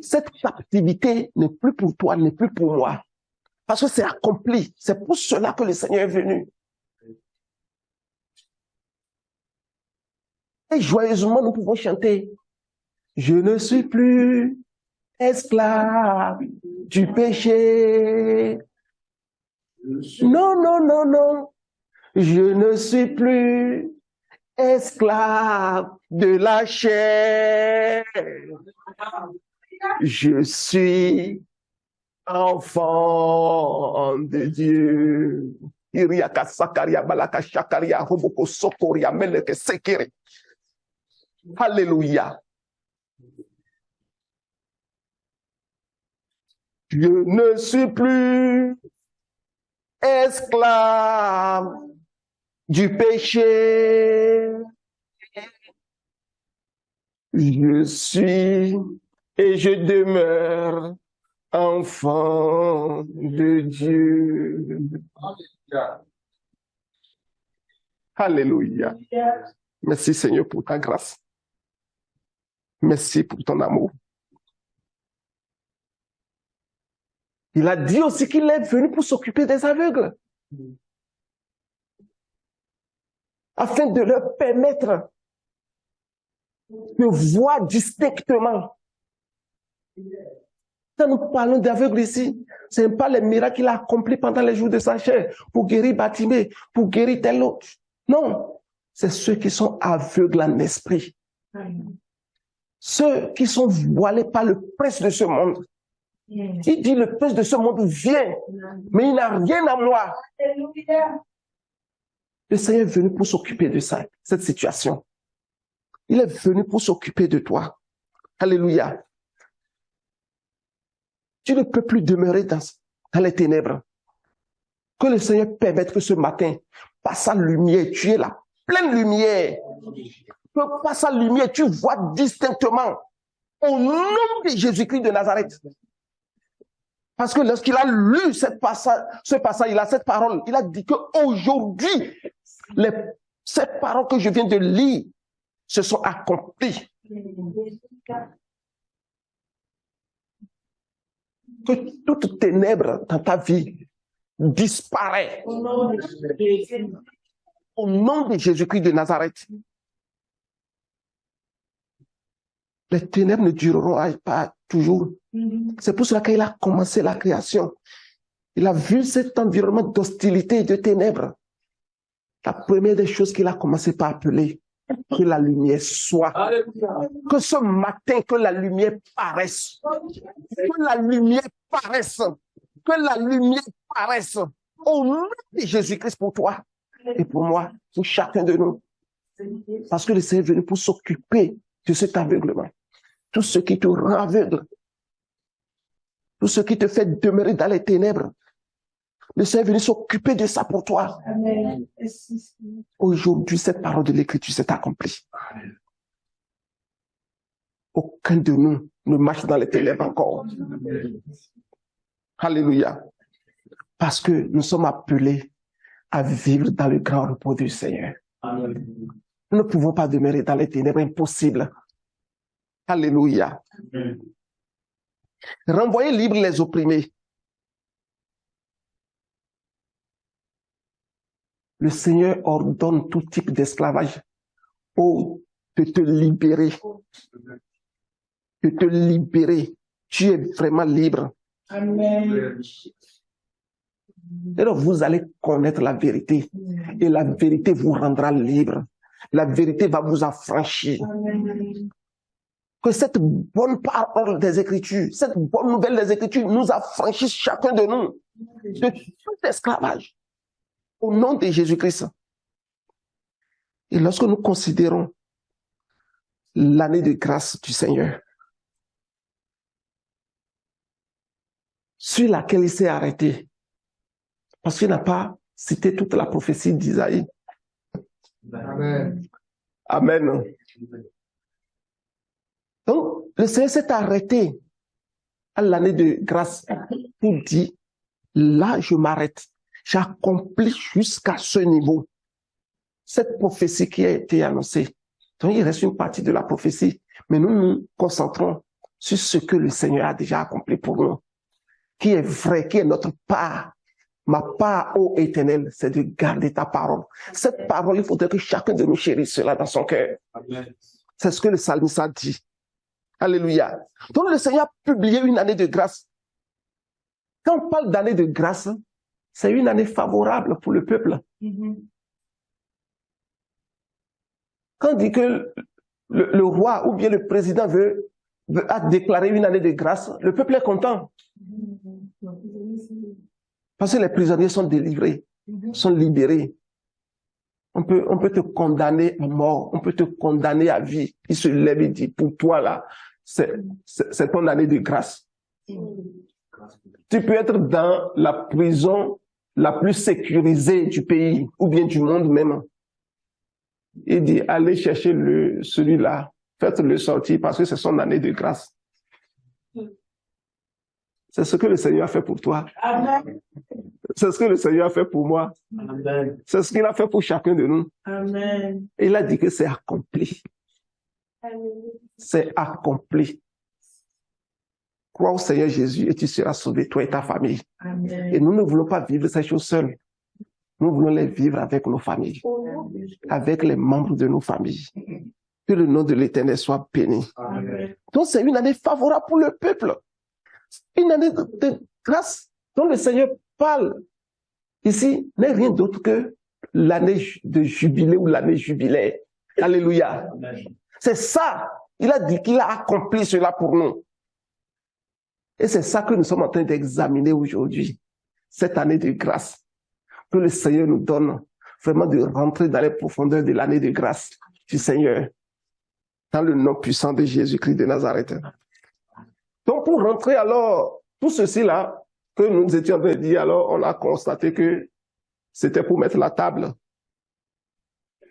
Cette captivité n'est plus pour toi, n'est plus pour moi, parce que c'est accompli. C'est pour cela que le Seigneur est venu. Et joyeusement, nous pouvons chanter « Je ne suis plus esclave du péché. Non, non, non, non. Je ne suis plus esclave de la chair. Je suis enfant de Dieu. Iriaka Sakaria Balaka Shakaria Roboko Sokoria Meleke Sekere. Alléluia. Je ne suis plus esclave du péché. Je suis et je demeure enfant de Dieu. Alléluia. Merci Seigneur pour ta grâce. Merci pour ton amour. Il a dit aussi qu'il est venu pour s'occuper des aveugles, afin de leur permettre de voir distinctement. Quand nous parlons d'aveugles ici, ce n'est pas les miracles qu'il a accomplis pendant les jours de sa chair pour guérir Bartimée, pour guérir tel autre. Non, c'est ceux qui sont aveugles en esprit. Ceux qui sont voilés par le prince de ce monde. Il dit le prince de ce monde vient, mais il n'a rien à moi. Le Seigneur est venu pour s'occuper de ça, cette situation. Il est venu pour s'occuper de toi. Alléluia. Tu ne peux plus demeurer dans les ténèbres. Que le Seigneur permette que ce matin, par sa lumière, tu es la pleine lumière. Que par sa lumière, tu vois distinctement au nom de Jésus-Christ de Nazareth. Parce que lorsqu'il a lu ce passage, il a cette parole, il a dit qu'aujourd'hui, ces paroles que je viens de lire se sont accomplies. Que toute ténèbre dans ta vie disparaît. Au nom de Jésus-Christ de Nazareth. Les ténèbres ne dureront pas toujours. C'est pour cela qu'il a commencé la création. Il a vu cet environnement d'hostilité et de ténèbres. La première des choses qu'il a commencé par appeler, que la lumière soit. Que ce matin, que la lumière paraisse. Que la lumière paraisse. Que la lumière paraisse. Au nom de Jésus-Christ pour toi et pour moi, pour chacun de nous. Parce que le Seigneur est venu pour s'occuper de cet aveuglement. Tout ce qui te rend aveugle. Tout ce qui te fait demeurer dans les ténèbres. Le Seigneur est venu s'occuper de ça pour toi. Amen. Aujourd'hui, cette parole de l'Écriture s'est accomplie. Aucun de nous ne marche dans les ténèbres encore. Alléluia. Parce que nous sommes appelés à vivre dans le grand repos du Seigneur. Amen. Nous ne pouvons pas demeurer dans les ténèbres, impossible. Alléluia. Amen. Renvoyez libres les opprimés. Le Seigneur ordonne tout type d'esclavage. Oh, de te libérer. De te libérer. Tu es vraiment libre. Amen. Alors vous allez connaître la vérité. Et la vérité vous rendra libre. La vérité va vous affranchir. Amen. Que cette bonne parole des Écritures, cette bonne nouvelle des Écritures nous affranchisse chacun de nous de tout esclavage. Au nom de Jésus-Christ. Et lorsque nous considérons l'année de grâce du Seigneur, sur laquelle il s'est arrêté, parce qu'il n'a pas cité toute la prophétie d'Isaïe. Amen. Amen. Donc, le Seigneur s'est arrêté à l'année de grâce pour dire, là, je m'arrête. J'accomplis jusqu'à ce niveau. Cette prophétie qui a été annoncée. Donc, il reste une partie de la prophétie, mais nous nous concentrons sur ce que le Seigneur a déjà accompli pour nous. Qui est vrai, qui est notre part. Ma part, ô Éternel, c'est de garder ta parole. Cette parole, il faudrait que chacun de nous chérisse cela dans son cœur. Amen. C'est ce que le psalmiste a dit. Alléluia. Donc le Seigneur a publié une année de grâce. Quand on parle d'année de grâce, c'est une année favorable pour le peuple. Quand on dit que le roi ou bien le président a déclaré une année de grâce, le peuple est content. Parce que les prisonniers sont délivrés. sont libérés. On peut te condamner à mort, on peut te condamner à vie. Il se lève et dit, pour toi là, c'est ton année de grâce. Tu peux être dans la prison la plus sécurisée du pays, ou bien du monde même. Il dit, allez chercher celui-là, faites-le sortir parce que c'est son année de grâce. C'est ce que le Seigneur a fait pour toi. Amen. C'est ce que le Seigneur a fait pour moi. Amen. C'est ce qu'il a fait pour chacun de nous. Amen. Et il a dit que c'est accompli. Amen. C'est accompli. Crois au Seigneur Jésus et tu seras sauvé, toi et ta famille. Amen. Et nous ne voulons pas vivre ces choses seuls. Nous voulons les vivre avec nos familles, avec les membres de nos familles. Que le nom de l'Éternel soit béni. Amen. Donc c'est une année favorable pour le peuple. Une année de grâce dont le Seigneur parle ici n'est rien d'autre que l'année de jubilé ou l'année jubilaire. Alléluia. Amen. C'est ça. Il a dit qu'il a accompli cela pour nous. Et c'est ça que nous sommes en train d'examiner aujourd'hui. Cette année de grâce que le Seigneur nous donne, vraiment de rentrer dans les profondeurs de l'année de grâce du Seigneur. Dans le nom puissant de Jésus-Christ de Nazareth. Donc pour rentrer alors, tout ceci-là que nous étions en train de dire, alors on a constaté que c'était pour mettre la table.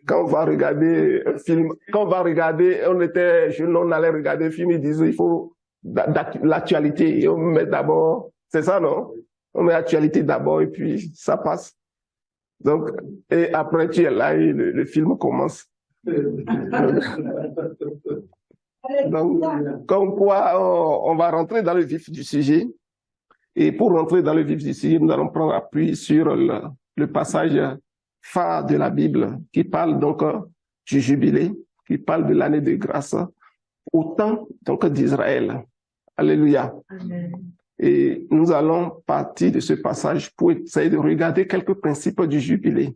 Quand on va regarder un film, on allait regarder un film, ils disaient il faut l'actualité, et on met d'abord, c'est ça non? On met l'actualité d'abord et puis ça passe. Donc, et après tu es là et le film commence. Donc, comme quoi on va rentrer dans le vif du sujet. Et pour rentrer dans le vif du sujet, nous allons prendre appui sur le passage phare de la Bible qui parle donc du jubilé, qui parle de l'année de grâce au temps donc d'Israël. Alléluia. Amen. Et nous allons partir de ce passage pour essayer de regarder quelques principes du jubilé.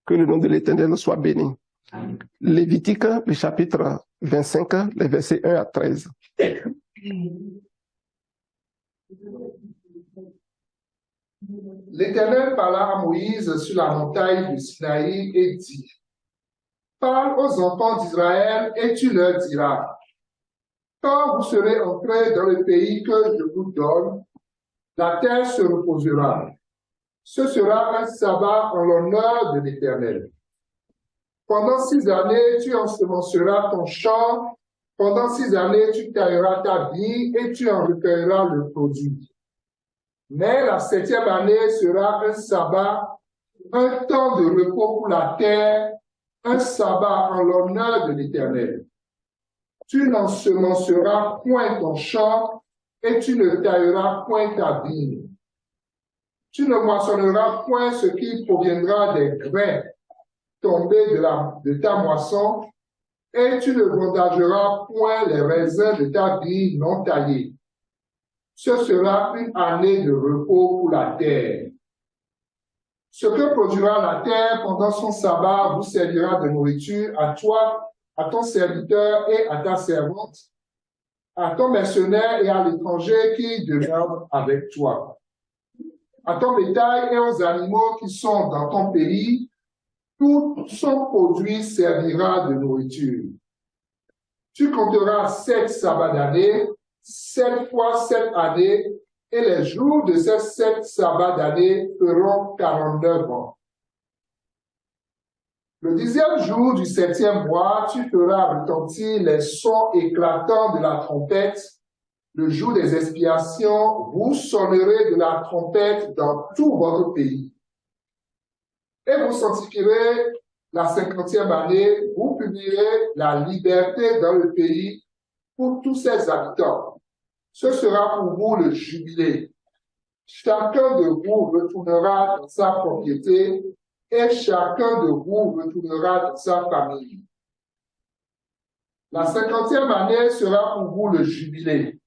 Que le nom de l'Éternel soit béni. Amen. Lévitique, le chapitre 25, les versets 1 à 13. L'Éternel parla à Moïse sur la montagne du Sinaï et dit, parle aux enfants d'Israël et tu leur diras, quand vous serez entrés dans le pays que je vous donne, la terre se reposera. Ce sera un sabbat en l'honneur de l'Éternel. Pendant 6 années, tu ensemenceras ton champ. Pendant 6 années, tu tailleras ta vigne et tu en recueilleras le produit. Mais la 7e année sera un sabbat, un temps de repos pour la terre, un sabbat en l'honneur de l'Éternel. Tu n'ensemenceras point ton champ et tu ne tailleras point ta vigne. Tu ne moissonneras point ce qui proviendra des grains tombés de ta moisson et tu ne vendageras point les raisins de ta vigne non taillés. Ce sera une année de repos pour la terre. Ce que produira la terre pendant son sabbat vous servira de nourriture à toi, à ton serviteur et à ta servante, à ton mercenaire et à l'étranger qui demeure avec toi. À ton bétail et aux animaux qui sont dans ton pays, tout son produit servira de nourriture. Tu compteras 7 sabbats d'année, 7 fois 7 années, et les jours de ces 7 sabbats d'année feront 49 ans. Le 10e jour du 7e mois, tu feras retentir les sons éclatants de la trompette. Le jour des expiations, vous sonnerez de la trompette dans tout votre pays. Et vous sanctifierez la 50e année, vous publierez la liberté dans le pays pour tous ses habitants. Ce sera pour vous le jubilé. Chacun de vous retournera dans sa propriété et chacun de vous retournera dans sa famille. La 50e année sera pour vous le jubilé.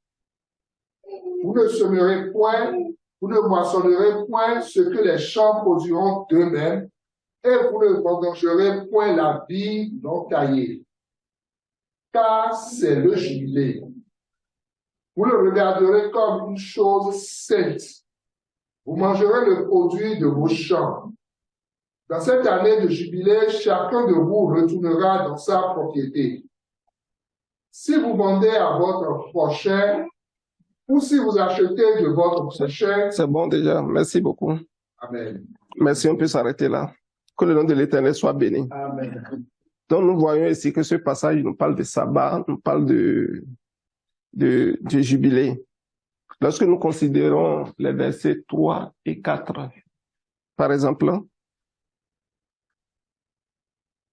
Vous ne semerez point, vous ne moissonnerez point ce que les champs produiront d'eux-mêmes, et vous ne vendangerez point la vigne non taillée, car c'est le jubilé. Vous le regarderez comme une chose sainte. Vous mangerez le produit de vos champs. Dans cette année de jubilé, chacun de vous retournera dans sa propriété. Si vous vendez à votre prochain, ou si vous achetez de votre prochain. C'est bon déjà. Merci beaucoup. Amen. Merci, on peut s'arrêter là. Que le nom de l'Éternel soit béni. Amen. Donc nous voyons ici que ce passage nous parle de sabbat, nous parle de jubilé. Lorsque nous considérons les versets 3 et 4, par exemple,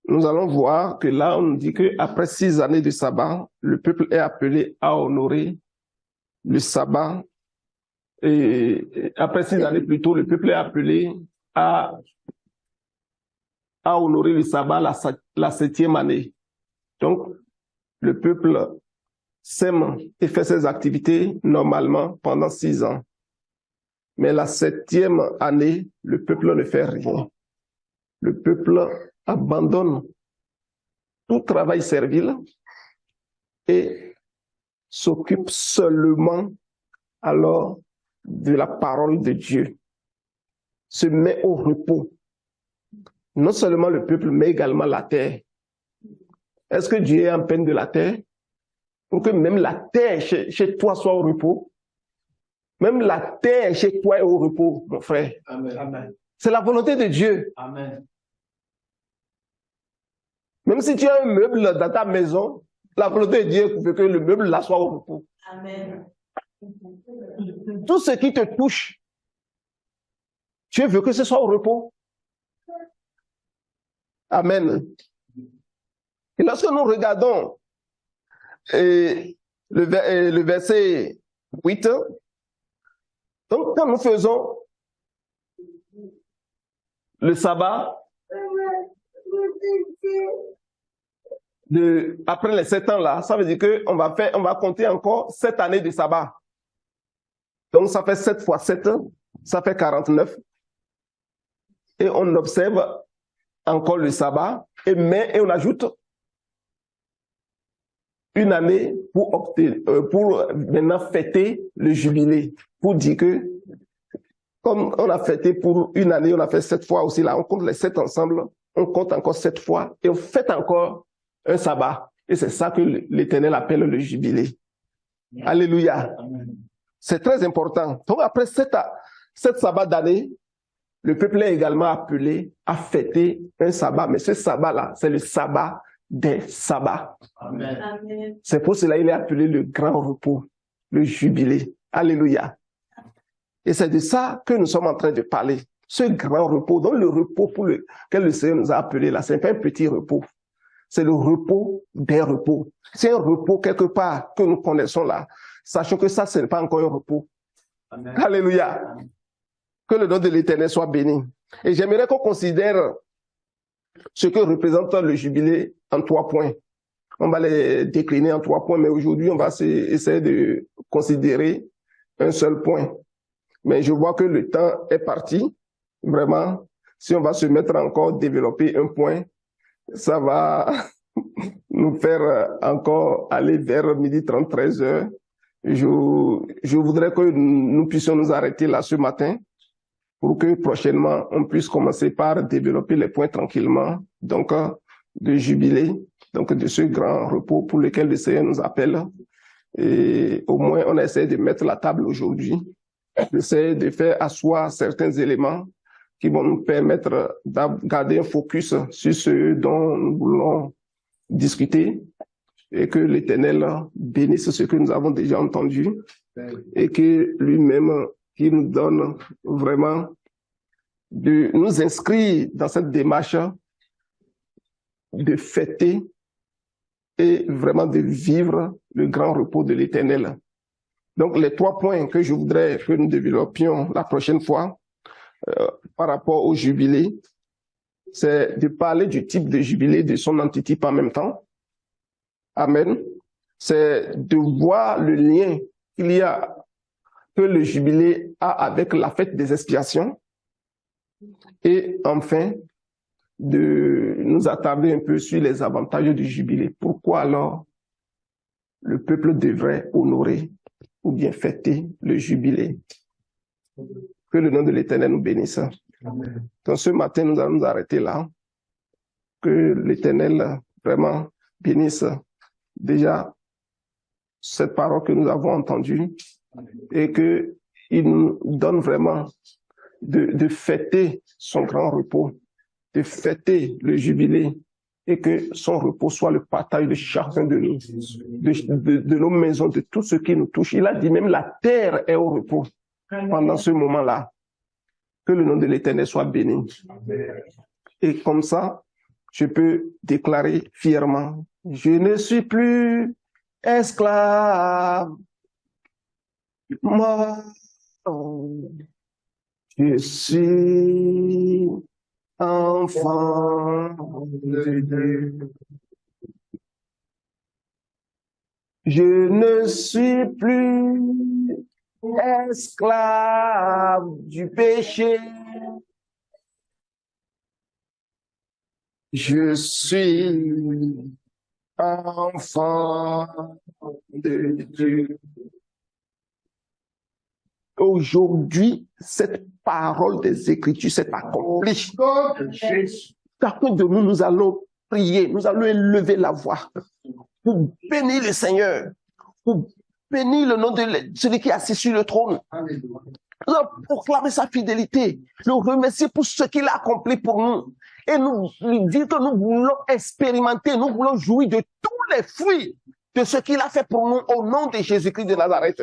nous allons voir que là, on nous dit qu'après 6 années de sabbat, le peuple est appelé à honorer le sabbat. Et après 6 années plus tôt, le peuple est appelé à honorer le sabbat la 7e année. Donc, le peuple sème et fait ses activités normalement pendant 6 ans. Mais la 7e année, le peuple ne fait rien. Le peuple abandonne tout travail servile et s'occupe seulement alors de la parole de Dieu, se met au repos. Non seulement le peuple, mais également la terre. Est-ce que Dieu est en peine de la terre? Pour que même la terre chez toi soit au repos. Même la terre chez toi est au repos, mon frère. Amen. C'est la volonté de Dieu. Amen. Même si tu as un meuble dans ta maison, la volonté de Dieu veut que le meuble là soit au repos. Amen. Tout ce qui te touche, Dieu veut que ce soit au repos. Amen. Et lorsque nous regardons le verset 8, donc quand nous faisons le sabbat, après les 7 ans là, ça veut dire qu'on va compter encore 7 années de sabbat. Donc ça fait 7 fois 7, ça fait 49. Et on observe encore le sabbat, et on ajoute une année pour maintenant fêter le jubilé, pour dire que comme on a fêté pour une année, on a fait 7 fois aussi là, on compte les 7 ensemble, on compte encore 7 fois et on fête encore un sabbat. Et c'est ça que l'Éternel appelle le jubilé. Yeah. Alléluia. C'est très important. Donc après 7 sabbats d'année, le peuple est également appelé à fêter un sabbat. Mais ce sabbat-là, c'est le sabbat des sabbats. Amen. C'est pour cela qu'il est appelé le grand repos, le jubilé. Alléluia. Et c'est de ça que nous sommes en train de parler. Ce grand repos, donc le repos pour lequel le Seigneur nous a appelés là, c'est pas un petit repos. C'est le repos des repos. C'est un repos quelque part que nous connaissons là. Sachant que ça, ce n'est pas encore un repos. Amen. Alléluia. Amen. Que le nom de l'Éternel soit béni. Et j'aimerais qu'on considère ce que représente le jubilé en 3 points. On va les décliner en 3 points, mais aujourd'hui, on va essayer de considérer un seul point. Mais je vois que le temps est parti. Vraiment, si on va se mettre encore développer un point, ça va nous faire encore aller vers 12h30, 13h. Je voudrais que nous puissions nous arrêter là ce matin pour que prochainement, on puisse commencer par développer les points tranquillement, donc de jubilé, donc de ce grand repos pour lequel le Seigneur nous appelle. Et au moins, on essaie de mettre la table aujourd'hui, d'essayer de faire asseoir certains éléments qui vont nous permettre de garder un focus sur ce dont nous voulons discuter et que l'Éternel bénisse ce que nous avons déjà entendu et que lui-même qui nous donne vraiment de nous inscrire dans cette démarche de fêter et vraiment de vivre le grand repos de l'Éternel. Donc, les 3 points que je voudrais que nous développions la prochaine fois par rapport au jubilé, c'est de parler du type de jubilé, de son antitype en même temps. Amen. C'est de voir le lien qu'il y a, que le jubilé a avec la fête des expiations. Et enfin, de nous attarder un peu sur les avantages du jubilé. Pourquoi alors le peuple devrait honorer ou bien fêter le jubilé? Que le nom de l'Éternel nous bénisse. Amen. Donc ce matin, nous allons nous arrêter là. Que l'Éternel vraiment bénisse déjà cette parole que nous avons entendue et que il nous donne vraiment de fêter son grand repos, de fêter le jubilé et que son repos soit le partage de chacun de nous, de nos maisons, de tout ce qui nous touche. Il a dit même la terre est au repos pendant ce moment-là. Que le nom de l'Éternel soit béni. Et comme ça, je peux déclarer fièrement, je ne suis plus esclave, moi, je suis enfant de Dieu. Je ne suis plus esclave du péché. Je suis enfant de Dieu. Aujourd'hui, cette parole des Écritures s'est accomplie. Chacun de nous, nous allons prier, nous allons élever la voix pour bénir le Seigneur, pour bénir le nom de celui qui est assis sur le trône. Nous allons proclamer sa fidélité, le remercier pour ce qu'il a accompli pour nous. Et nous lui dire que nous voulons expérimenter, nous voulons jouir de tous les fruits de ce qu'il a fait pour nous au nom de Jésus-Christ de Nazareth.